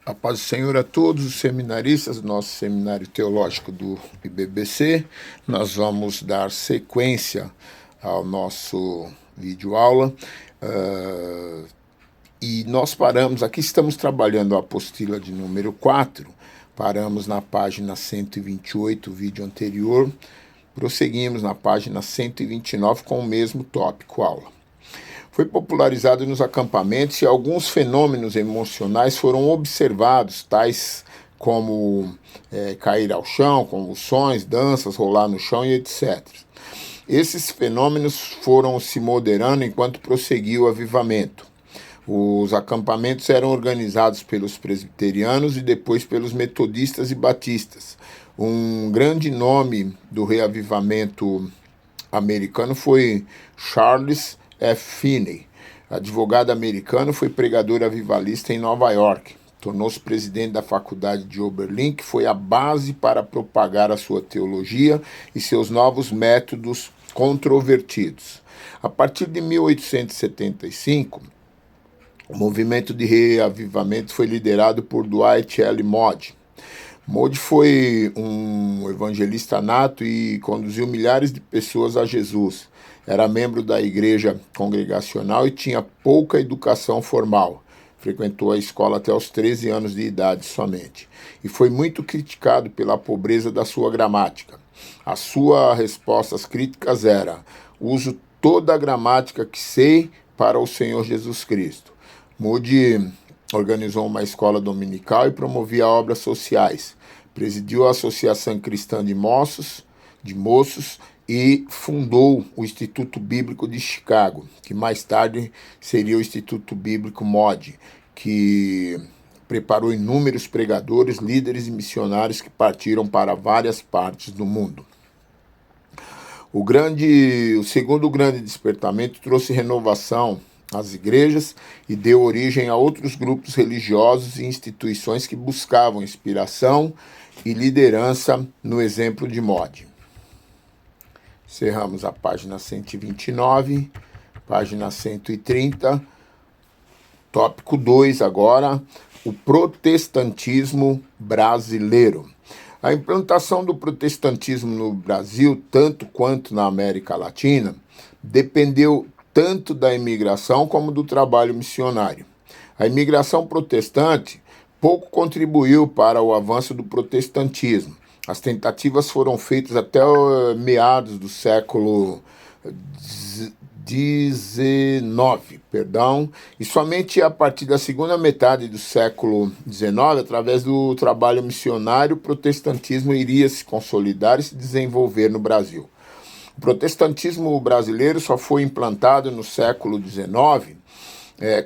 A paz do Senhor a todos os seminaristas do nosso seminário teológico do IBBC. Nós vamos dar sequência ao nosso vídeo-aula. E nós paramos, aqui estamos trabalhando a apostila de número 4, paramos na página 128, o vídeo anterior, prosseguimos na página 129 com o mesmo tópico, aula. Foi popularizado nos acampamentos e alguns fenômenos emocionais foram observados, tais como cair ao chão, convulsões, danças, rolar no chão e etc. Esses fenômenos foram se moderando enquanto prosseguiu o avivamento. Os acampamentos eram organizados pelos presbiterianos e depois pelos metodistas e batistas. Um grande nome do reavivamento americano foi Charles F. Finney, advogado americano, foi pregador avivalista em Nova York. Tornou-se presidente da faculdade de Oberlin, que foi a base para propagar a sua teologia e seus novos métodos controvertidos. A partir de 1875, o movimento de reavivamento foi liderado por Dwight L. Moody. Moody foi um evangelista nato e conduziu milhares de pessoas a Jesus. Era membro da igreja congregacional e tinha pouca educação formal. Frequentou a escola até os 13 anos de idade somente. E foi muito criticado pela pobreza da sua gramática. A sua resposta às críticas era: uso toda a gramática que sei para o Senhor Jesus Cristo. Moody organizou uma escola dominical e promovia obras sociais. Presidiu a Associação Cristã de Moços e fundou o Instituto Bíblico de Chicago, que mais tarde seria o Instituto Bíblico Moody, que preparou inúmeros pregadores, líderes e missionários que partiram para várias partes do mundo. O segundo grande despertamento trouxe renovação às igrejas e deu origem a outros grupos religiosos e instituições que buscavam inspiração e liderança no exemplo de Moody. Encerramos a página 129, página 130, tópico 2 agora, o protestantismo brasileiro. A implantação do protestantismo no Brasil, tanto quanto na América Latina, dependeu tanto da imigração como do trabalho missionário. A imigração protestante pouco contribuiu para o avanço do protestantismo. As tentativas foram feitas até meados do século XIX, e somente a partir da segunda metade do século XIX, através do trabalho missionário, o protestantismo iria se consolidar e se desenvolver no Brasil. O protestantismo brasileiro só foi implantado no século XIX,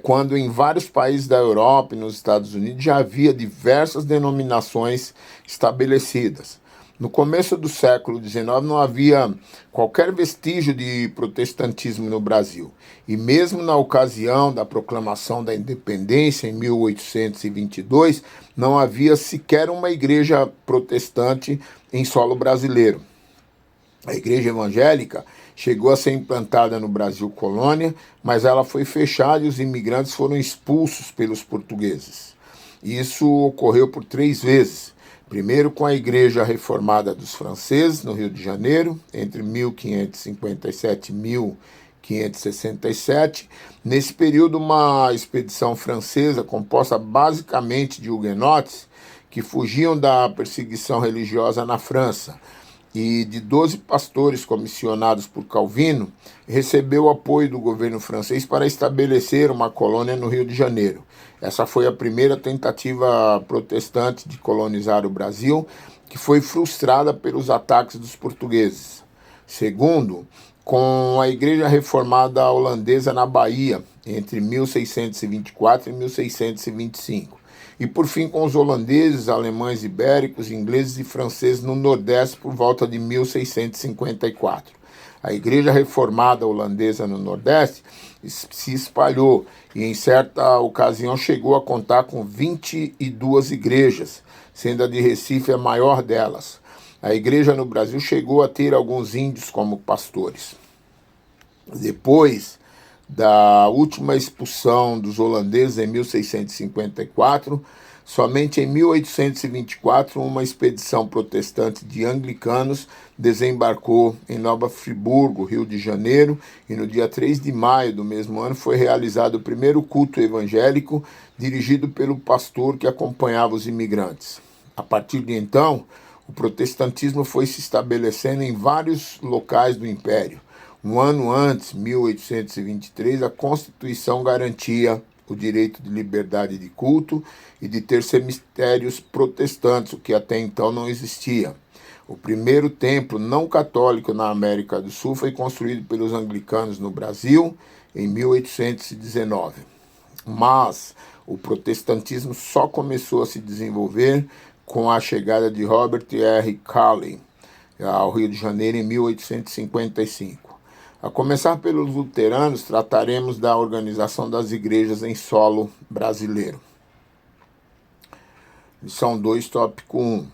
quando em vários países da Europa e nos Estados Unidos já havia diversas denominações estabelecidas. No começo do século XIX não havia qualquer vestígio de protestantismo no Brasil. E mesmo na ocasião da proclamação da independência, em 1822, não havia sequer uma igreja protestante em solo brasileiro. A igreja evangélica chegou a ser implantada no Brasil colônia, mas ela foi fechada e os imigrantes foram expulsos pelos portugueses. Isso ocorreu por 3 vezes. Primeiro com a Igreja Reformada dos Franceses, no Rio de Janeiro, entre 1557 e 1567. Nesse período, uma expedição francesa composta basicamente de huguenotes que fugiam da perseguição religiosa na França, e de 12 pastores comissionados por Calvino, recebeu o apoio do governo francês para estabelecer uma colônia no Rio de Janeiro. Essa foi a primeira tentativa protestante de colonizar o Brasil, que foi frustrada pelos ataques dos portugueses. Segundo, com a Igreja Reformada Holandesa na Bahia, entre 1624 e 1625. E, por fim, com os holandeses, alemães ibéricos, ingleses e franceses no Nordeste por volta de 1654. A Igreja Reformada Holandesa no Nordeste se espalhou e, em certa ocasião, chegou a contar com 22 igrejas, sendo a de Recife a maior delas. A igreja no Brasil chegou a ter alguns índios como pastores. Depois da última expulsão dos holandeses em 1654, Somente em 1824, uma expedição protestante de anglicanos desembarcou em Nova Friburgo, Rio de Janeiro, e no dia 3 de maio do mesmo ano foi realizado o primeiro culto evangélico dirigido pelo pastor que acompanhava os imigrantes. A partir de então, o protestantismo foi se estabelecendo em vários locais do Império. Um ano antes, 1823, a Constituição garantia o direito de liberdade de culto e de ter cemitérios protestantes, o que até então não existia. O primeiro templo não católico na América do Sul foi construído pelos anglicanos no Brasil em 1819. Mas o protestantismo só começou a se desenvolver com a chegada de Robert R. Calley ao Rio de Janeiro em 1855. A começar pelos luteranos, trataremos da organização das igrejas em solo brasileiro. Lição 2, tópico 1.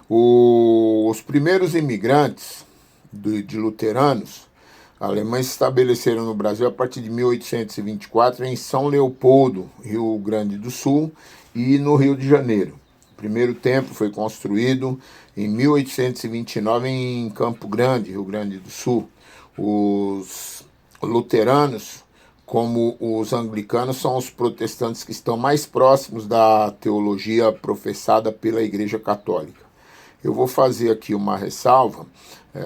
Os primeiros imigrantes de luteranos alemães se estabeleceram no Brasil a partir de 1824 em São Leopoldo, Rio Grande do Sul, e no Rio de Janeiro. O primeiro templo foi construído em 1829 em Campo Grande, Rio Grande do Sul. Os luteranos, como os anglicanos, são os protestantes que estão mais próximos da teologia professada pela Igreja Católica. Eu vou fazer aqui uma ressalva.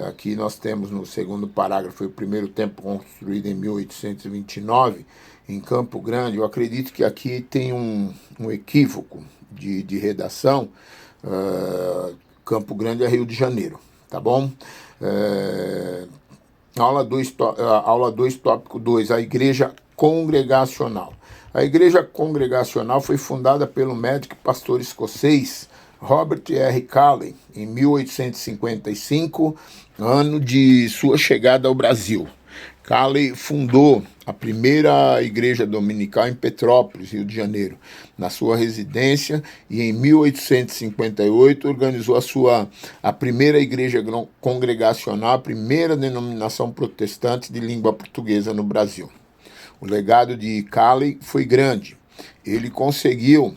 Aqui nós temos no segundo parágrafo, foi o primeiro templo construído em 1829, em Campo Grande. Eu acredito que aqui tem um equívoco de redação. Campo Grande é Rio de Janeiro, tá bom? Aula 2, tópico 2, a Igreja Congregacional. A Igreja Congregacional foi fundada pelo médico e pastor escocês Robert R. Calley em 1855, ano de sua chegada ao Brasil. Calley fundou a primeira igreja dominical em Petrópolis, Rio de Janeiro, na sua residência, e em 1858 organizou a primeira igreja congregacional, a primeira denominação protestante de língua portuguesa no Brasil. O legado de Calley foi grande. Ele conseguiu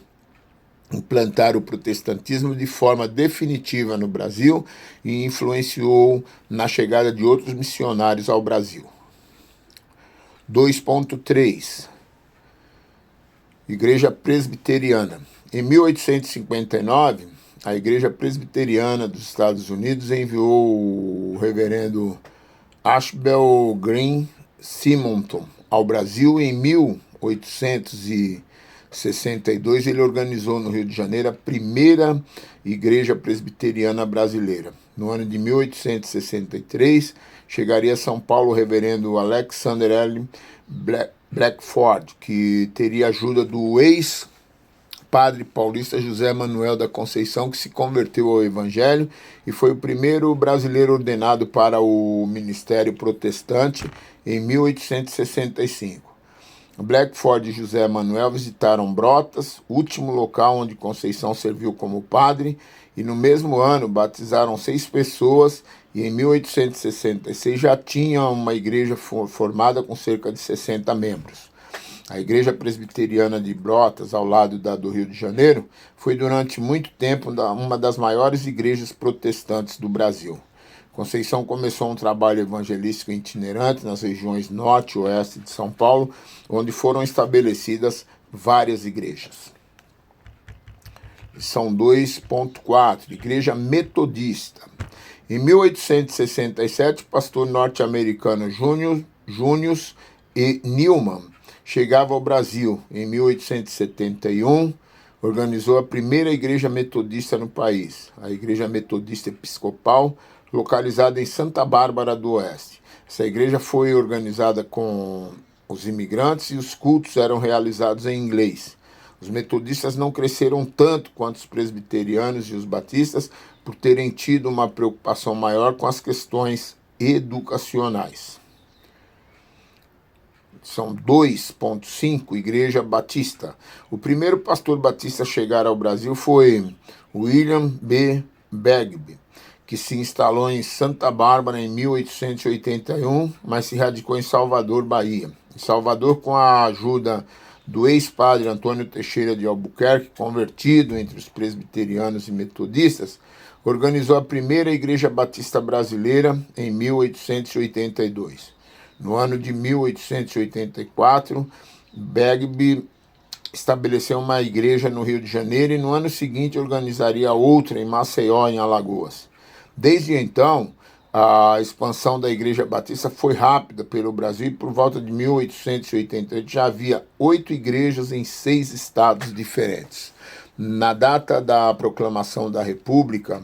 implantar o protestantismo de forma definitiva no Brasil e influenciou na chegada de outros missionários ao Brasil. 2.3 Igreja Presbiteriana. Em 1859, a Igreja Presbiteriana dos Estados Unidos enviou o reverendo Ashbel Green Simonton ao Brasil. Em 1862, ele organizou no Rio de Janeiro a primeira Igreja Presbiteriana brasileira. No ano de 1863, chegaria a São Paulo o reverendo Alexander L. Blackford, que teria ajuda do ex-padre paulista José Manuel da Conceição, que se converteu ao Evangelho e foi o primeiro brasileiro ordenado para o ministério protestante em 1865. Blackford e José Manuel visitaram Brotas, último local onde Conceição serviu como padre, e no mesmo ano batizaram 6 pessoas, e em 1866 já tinha uma igreja formada com cerca de 60 membros. A Igreja Presbiteriana de Brotas, ao lado da do Rio de Janeiro, foi durante muito tempo uma das maiores igrejas protestantes do Brasil. Conceição começou um trabalho evangelístico itinerante nas regiões norte e oeste de São Paulo, onde foram estabelecidas várias igrejas. Lição 2.4, Igreja Metodista. Em 1867, o pastor norte-americano Junius E. Newman chegava ao Brasil. Em 1871, organizou a primeira igreja metodista no país, a Igreja Metodista Episcopal, localizada em Santa Bárbara do Oeste. Essa igreja foi organizada com os imigrantes e os cultos eram realizados em inglês. Os metodistas não cresceram tanto quanto os presbiterianos e os batistas por terem tido uma preocupação maior com as questões educacionais. São 2.5, Igreja Batista. O primeiro pastor batista a chegar ao Brasil foi William B. Bagby, que se instalou em Santa Bárbara em 1881, mas se radicou em Salvador, Bahia. Em Salvador, com a ajuda do ex-padre Antônio Teixeira de Albuquerque, convertido entre os presbiterianos e metodistas, organizou a primeira Igreja Batista Brasileira em 1882. No ano de 1884, Begbie estabeleceu uma igreja no Rio de Janeiro e no ano seguinte organizaria outra em Maceió, em Alagoas. Desde então, a expansão da Igreja Batista foi rápida pelo Brasil e por volta de 1888 já havia 8 igrejas em 6 estados diferentes. Na data da proclamação da República,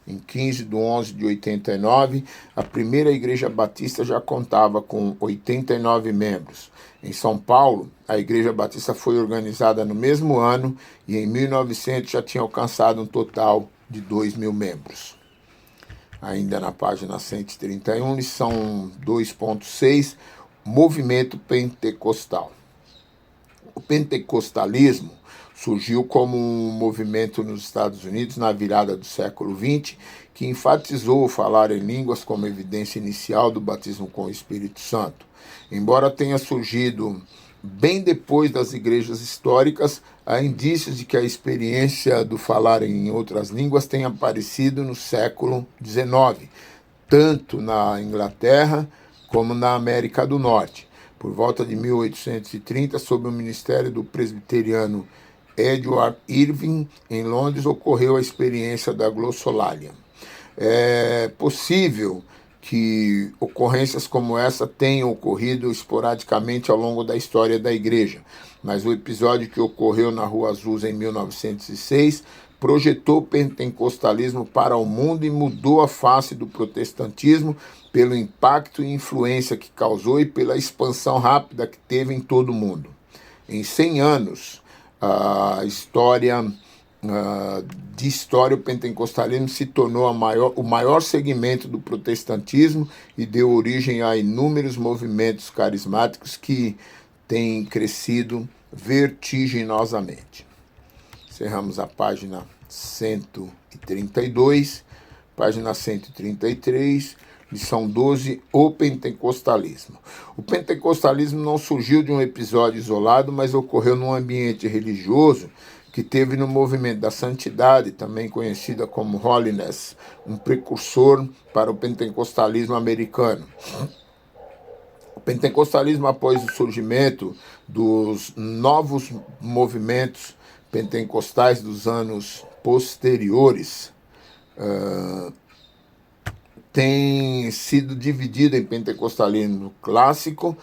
em 15 de 11 de 89, a primeira Igreja Batista já contava com 89 membros. Em São Paulo, a Igreja Batista foi organizada no mesmo ano e em 1900 já tinha alcançado um total de 2.000 membros. Ainda na página 131, lição 2.6, movimento pentecostal. O pentecostalismo surgiu como um movimento nos Estados Unidos na virada do século XX, que enfatizou o falar em línguas como evidência inicial do batismo com o Espírito Santo. Embora tenha surgido bem depois das igrejas históricas, há indícios de que a experiência do falar em outras línguas tenha aparecido no século XIX, tanto na Inglaterra como na América do Norte. Por volta de 1830, sob o ministério do presbiteriano Edward Irving, em Londres, ocorreu a experiência da glossolalia. É possível que ocorrências como essa tenham ocorrido esporadicamente ao longo da história da igreja, mas o episódio que ocorreu na Rua Azusa em 1906 projetou o pentecostalismo para o mundo e mudou a face do protestantismo pelo impacto e influência que causou e pela expansão rápida que teve em todo o mundo. Em 100 anos, a história, o pentecostalismo se tornou o maior segmento do protestantismo e deu origem a inúmeros movimentos carismáticos que têm crescido vertiginosamente. Encerramos a página 132, página 133, lição 12, o pentecostalismo. O pentecostalismo não surgiu de um episódio isolado, mas ocorreu num ambiente religioso que teve no movimento da santidade, também conhecida como holiness, um precursor para o pentecostalismo americano. O pentecostalismo, após o surgimento dos novos movimentos pentecostais dos anos posteriores, tem sido dividido em pentecostalismo clássico,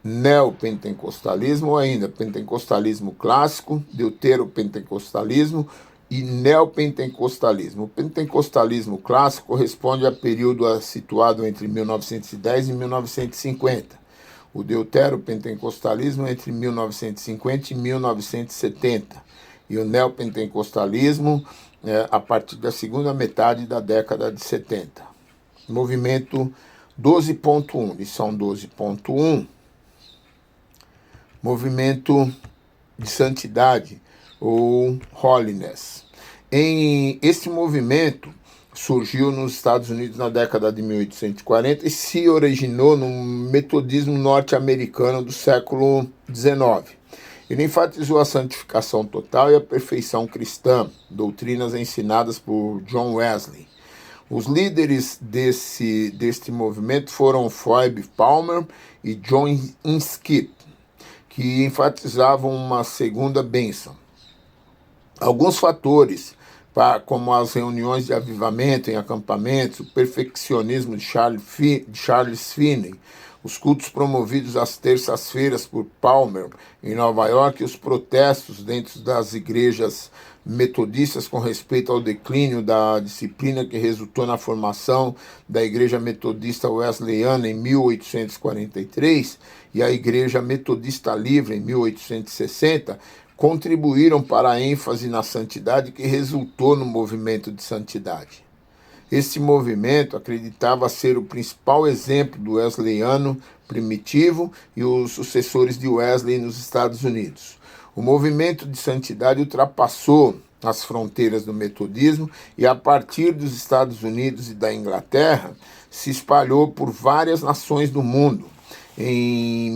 neopentecostalismo ou ainda pentecostalismo clássico, deuteropentecostalismo e neopentecostalismo. O pentecostalismo clássico corresponde a período situado entre 1910 e 1950. O deuteropentecostalismo entre 1950 e 1970. E o neopentecostalismo a partir da segunda metade da década de 70. Movimento 12.1, lição 12.1, movimento de santidade ou holiness. Este movimento surgiu nos Estados Unidos na década de 1840 e se originou no metodismo norte-americano do século XIX. Ele enfatizou a santificação total e a perfeição cristã, doutrinas ensinadas por John Wesley. Os líderes deste movimento foram Phoebe Palmer e John Inskip, que enfatizavam uma segunda bênção. Alguns fatores, como as reuniões de avivamento em acampamentos, o perfeccionismo de Charles Finney, os cultos promovidos às terças-feiras por Palmer em Nova York e os protestos dentro das igrejas metodistas com respeito ao declínio da disciplina que resultou na formação da Igreja Metodista Wesleyana em 1843 e a Igreja Metodista Livre em 1860, contribuíram para a ênfase na santidade que resultou no movimento de santidade. Este movimento acreditava ser o principal exemplo do wesleyano primitivo e os sucessores de Wesley nos Estados Unidos. O movimento de santidade ultrapassou as fronteiras do metodismo e, a partir dos Estados Unidos e da Inglaterra, se espalhou por várias nações do mundo. Em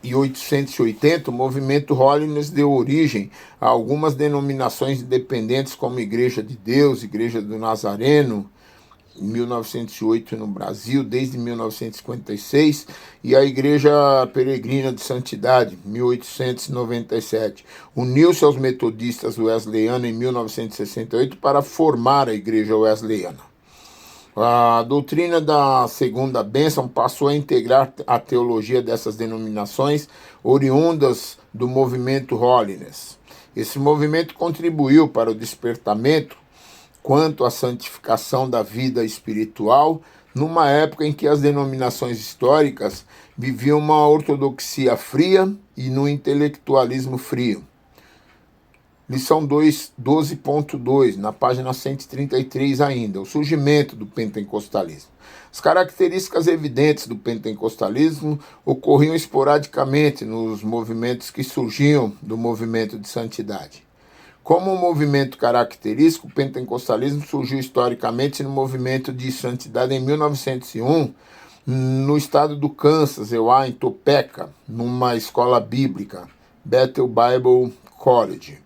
1880, o movimento Holiness deu origem a algumas denominações independentes, como Igreja de Deus, Igreja do Nazareno, em 1908 no Brasil, desde 1956, e a Igreja Peregrina de Santidade, 1897. Uniu-se aos metodistas wesleyanos em 1968 para formar a Igreja Wesleyana. A doutrina da segunda bênção passou a integrar a teologia dessas denominações oriundas do movimento Holiness. Esse movimento contribuiu para o despertamento quanto à santificação da vida espiritual, numa época em que as denominações históricas viviam uma ortodoxia fria e no intelectualismo frio. Lição 12.2, na página 133 ainda, o surgimento do pentecostalismo. As características evidentes do pentecostalismo ocorriam esporadicamente nos movimentos que surgiam do movimento de santidade. Como um movimento característico, o pentecostalismo surgiu historicamente no movimento de santidade em 1901, no estado do Kansas, em Topeka, numa escola bíblica, Bethel Bible College,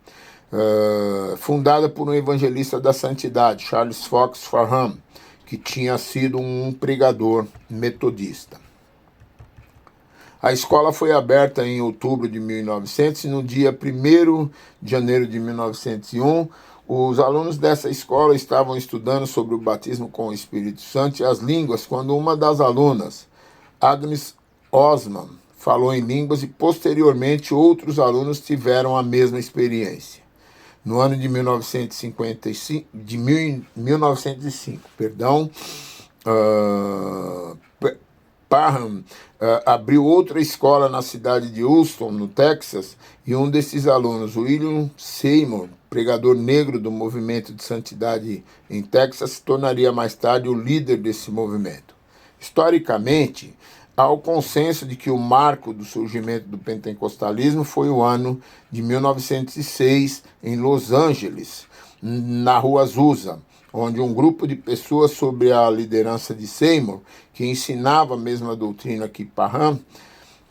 fundada por um evangelista da santidade, Charles Fox Parham, que tinha sido um pregador metodista. A escola foi aberta em outubro de 1900 e no dia 1º de janeiro de 1901, os alunos dessa escola estavam estudando sobre o batismo com o Espírito Santo e as línguas, quando uma das alunas, Agnes Osman, falou em línguas e posteriormente outros alunos tiveram a mesma experiência. No ano de 1905, Parham abriu outra escola na cidade de Houston, no Texas, e um desses alunos, William Seymour, pregador negro do movimento de santidade em Texas, se tornaria mais tarde o líder desse movimento. Historicamente, há o consenso de que o marco do surgimento do pentecostalismo foi o ano de 1906, em Los Angeles, na rua Azusa, onde um grupo de pessoas sob a liderança de Seymour, que ensinava a mesma doutrina que Parham,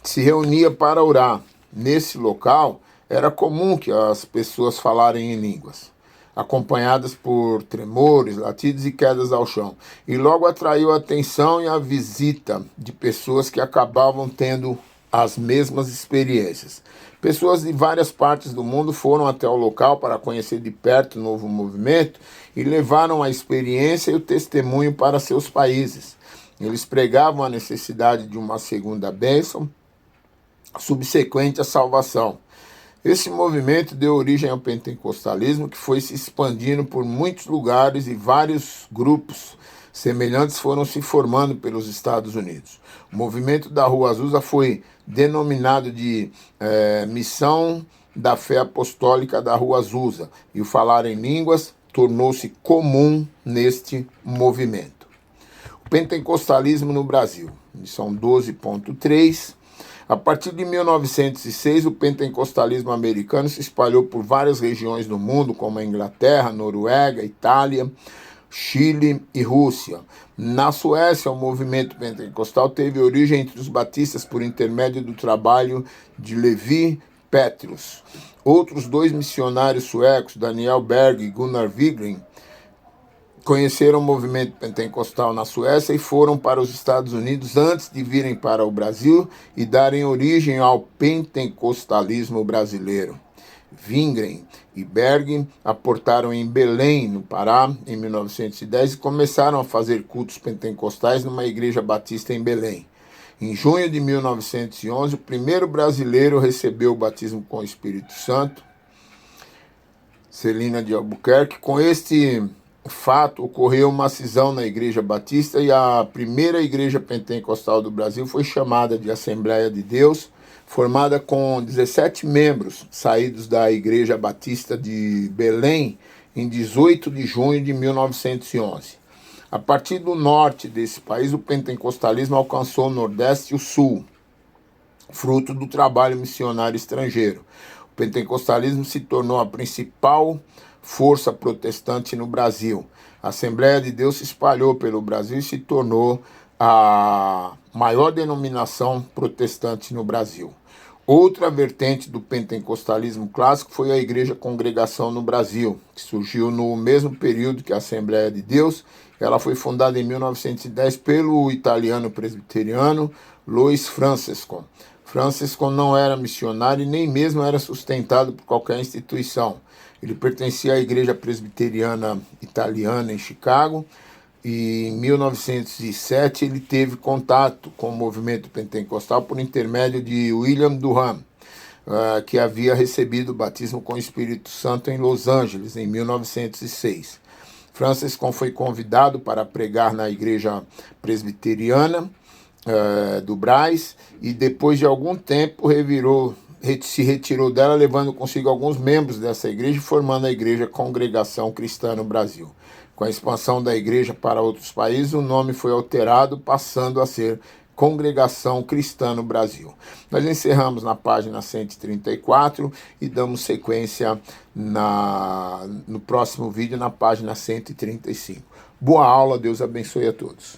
se reunia para orar. Nesse local, era comum que as pessoas falarem em línguas, acompanhadas por tremores, latidos e quedas ao chão, e logo atraiu a atenção e a visita de pessoas que acabavam tendo as mesmas experiências. Pessoas de várias partes do mundo foram até o local para conhecer de perto o novo movimento e levaram a experiência e o testemunho para seus países. Eles pregavam a necessidade de uma segunda bênção subsequente à salvação. Esse movimento deu origem ao pentecostalismo, que foi se expandindo por muitos lugares e vários grupos semelhantes foram se formando pelos Estados Unidos. O movimento da Rua Azusa foi denominado de Missão da Fé Apostólica da Rua Azusa, e o falar em línguas tornou-se comum neste movimento. O pentecostalismo no Brasil, lição 12.3. A partir de 1906, o pentecostalismo americano se espalhou por várias regiões do mundo, como a Inglaterra, Noruega, Itália, Chile e Rússia. Na Suécia, o movimento pentecostal teve origem entre os batistas por intermédio do trabalho de Levi Petrus. Outros dois missionários suecos, Daniel Berg e Gunnar Wigren, conheceram o movimento pentecostal na Suécia e foram para os Estados Unidos antes de virem para o Brasil e darem origem ao pentecostalismo brasileiro. Wingren e Berg aportaram em Belém, no Pará, em 1910 e começaram a fazer cultos pentecostais numa igreja batista em Belém. Em junho de 1911, o primeiro brasileiro recebeu o batismo com o Espírito Santo, Celina de Albuquerque. Com este fato, ocorreu uma cisão na Igreja Batista e a primeira igreja pentecostal do Brasil foi chamada de Assembleia de Deus, formada com 17 membros, saídos da Igreja Batista de Belém em 18 de junho de 1911. A partir do norte desse país, o pentecostalismo alcançou o Nordeste e o Sul, fruto do trabalho missionário estrangeiro. O pentecostalismo se tornou a principal força protestante no Brasil. A Assembleia de Deus se espalhou pelo Brasil e se tornou a maior denominação protestante no Brasil. Outra vertente do pentecostalismo clássico foi a Igreja Congregação no Brasil, que surgiu no mesmo período que a Assembleia de Deus. Ela foi fundada em 1910 pelo italiano presbiteriano Louis Franciscan. Franciscan não era missionário e nem mesmo era sustentado por qualquer instituição. Ele pertencia à Igreja Presbiteriana Italiana em Chicago e em 1907 ele teve contato com o movimento pentecostal por intermédio de William Durham, que havia recebido o batismo com o Espírito Santo em Los Angeles em 1906. Franciscan foi convidado para pregar na Igreja Presbiteriana do Brás e depois de algum tempo se retirou dela, levando consigo alguns membros dessa igreja, formando a Igreja Congregação Cristã no Brasil. Com a expansão da igreja para outros países, o nome foi alterado, passando a ser Congregação Cristã no Brasil. Nós encerramos na página 134 e damos sequência no próximo vídeo, na página 135. Boa aula, Deus abençoe a todos.